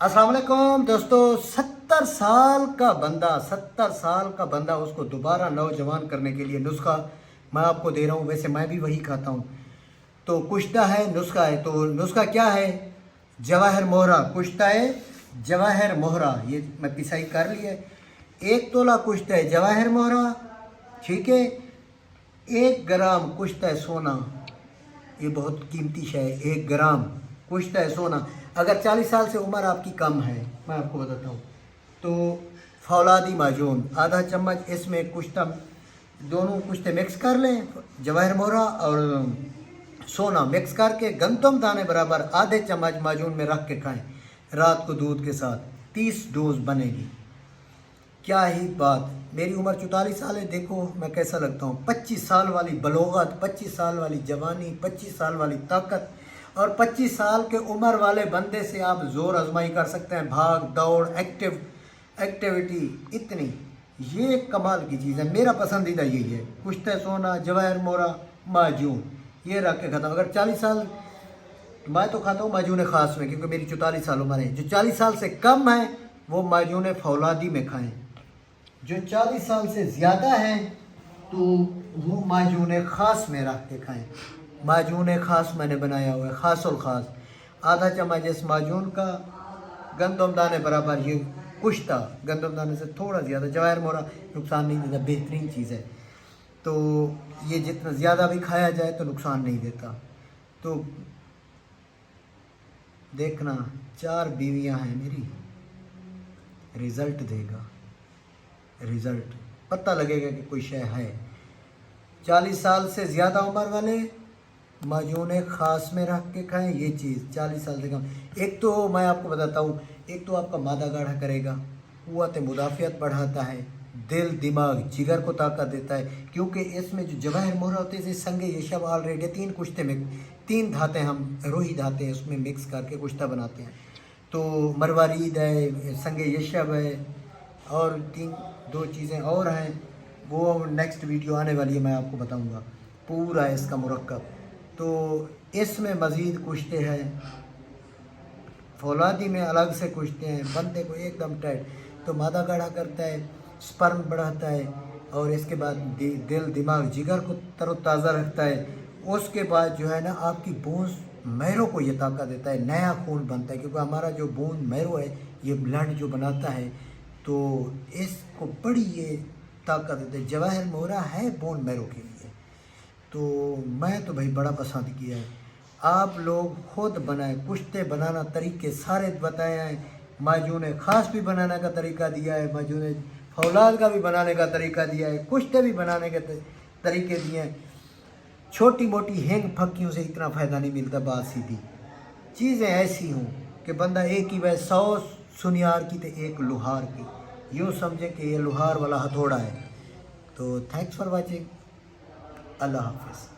अस्सलाम वालेकुम दोस्तों। 70 साल का बंदा उसको दोबारा नौजवान करने के लिए नुस्खा मैं आपको दे रहा हूँ। वैसे मैं भी वही खाता हूँ। तो कुश्ता है, नुस्खा है। तो नुस्खा क्या है? जवाहर मोहरा कुश्ता है। जवाहर मोहरा ये मैं पिसाई कर ली है। 1 तोला कुश्ता है जवाहर मोहरा, ठीक है। 1 ग्राम कुश्ता है सोना, ये बहुत कीमती शय है। 1 ग्राम कुश्ता है सोना। अगर 40 साल से उम्र आपकी कम है, मैं आपको बताता हूँ, तो फौलादी माजून आधा चम्मच, इसमें कुश्ता दोनों कुश्ते मिक्स कर लें। जवाहर मोहरा और सोना मिक्स करके गंदम दाने बराबर आधे चम्मच माजून में रख के खाएं रात को दूध के साथ। 30 डोज बनेगी। क्या ही बात। मेरी उम्र 44 साल है, देखो मैं कैसा लगता हूँ। 25 साल वाली बलोगत, 25 साल वाली जवानी, 25 साल वाली ताकत और 25 साल के उम्र वाले बंदे से आप ज़ोर आजमाई कर सकते हैं। भाग दौड़, एक्टिविटी इतनी, ये कमाल की चीज़ है। मेरा पसंदीदा यही है, कुश्ते सोना, जवाहर मोहरा, माजून, ये रख के खाता हूँ। अगर 40 साल, मैं तो खाता हूँ माजून ख़ास में, क्योंकि मेरी 44 साल उम्र है। जो 40 साल से कम है वो माजून फौलादी में खाएँ। जो 40 साल से ज़्यादा है तो वो माजून ख़ास में रख के खाएँ। माजून ख़ास मैंने बनाया हुआ है, ख़ासुल ख़ास। आधा चम्मच इस माजून का, गंदम दाने बराबर ये कुश्ता, गंदम दाने से थोड़ा ज़्यादा। जवाहर मोहरा नुकसान नहीं देता, बेहतरीन चीज़ है। तो ये जितना ज़्यादा भी खाया जाए तो नुकसान नहीं देता। तो देखना, 4 बीवियाँ हैं मेरी, रिज़ल्ट देगा। रिज़ल्ट पता लगेगा कि कोई शय है। 40 साल से ज़्यादा उम्र वाले माजून ख़ास में रख के खाएं ये चीज़। 40 साल से कम, एक तो मैं आपको बताता हूँ, एक तो आपका मादा गाढ़ा करेगा, क़ुव्वत मुदाफ़ियत बढ़ाता है, दिल दिमाग जिगर को ताकत देता है। क्योंकि इसमें जो जवाहर मोहरा होते हैं, संगे यशब ऑलरेडी 3 कुश्ते में 3 धातें, हम रोही धातें उसमें मिक्स करके कुश्ता बनाते हैं। तो मरवारीद है, संगे यशब है, और 2 चीज़ें और हैं, वो नेक्स्ट वीडियो आने वाली है, मैं आपको बताऊंगा पूरा इसका मुरक्कब। तो इसमें मज़ीद कुश्ते हैं, फौलादी में अलग से कुश्ते हैं। बंदे को एकदम टाइट, तो मादा गाढ़ा करता है, स्पर्म बढ़ाता है, और इसके बाद दिल दिमाग जिगर को तरोताज़ा रखता है। उसके बाद जो है ना, आपकी बोन्स मैरों को ये ताकत देता है, नया खून बनता है। क्योंकि हमारा जो बोन मैरो है, ये ब्लड जो बनाता है, तो इसको बड़ी ये ताकत देते हैं। जवाहर मोहरा है बोन मैरो के लिए। तो मैं तो भाई बड़ा पसंद किया है। आप लोग खुद बनाएं। कुश्ते बनाना तरीके सारे बताए हैं। माजून ख़ास भी बनाने का तरीका दिया है, माजून फौलाद का भी बनाने का तरीका दिया है, कुश्ते भी बनाने के तरीके दिए हैं। छोटी मोटी हेंग फक्कियों से इतना फ़ायदा नहीं मिलता। बात सीधी, चीज़ें ऐसी हों कि बंदा एक ही वह 100 सुनियार की तो एक लुहार की, यूँ समझे कि ये लुहार वाला हथौड़ा है। तो थैंक्स फॉर वॉचिंग। अल्लाह हाफ़िज़।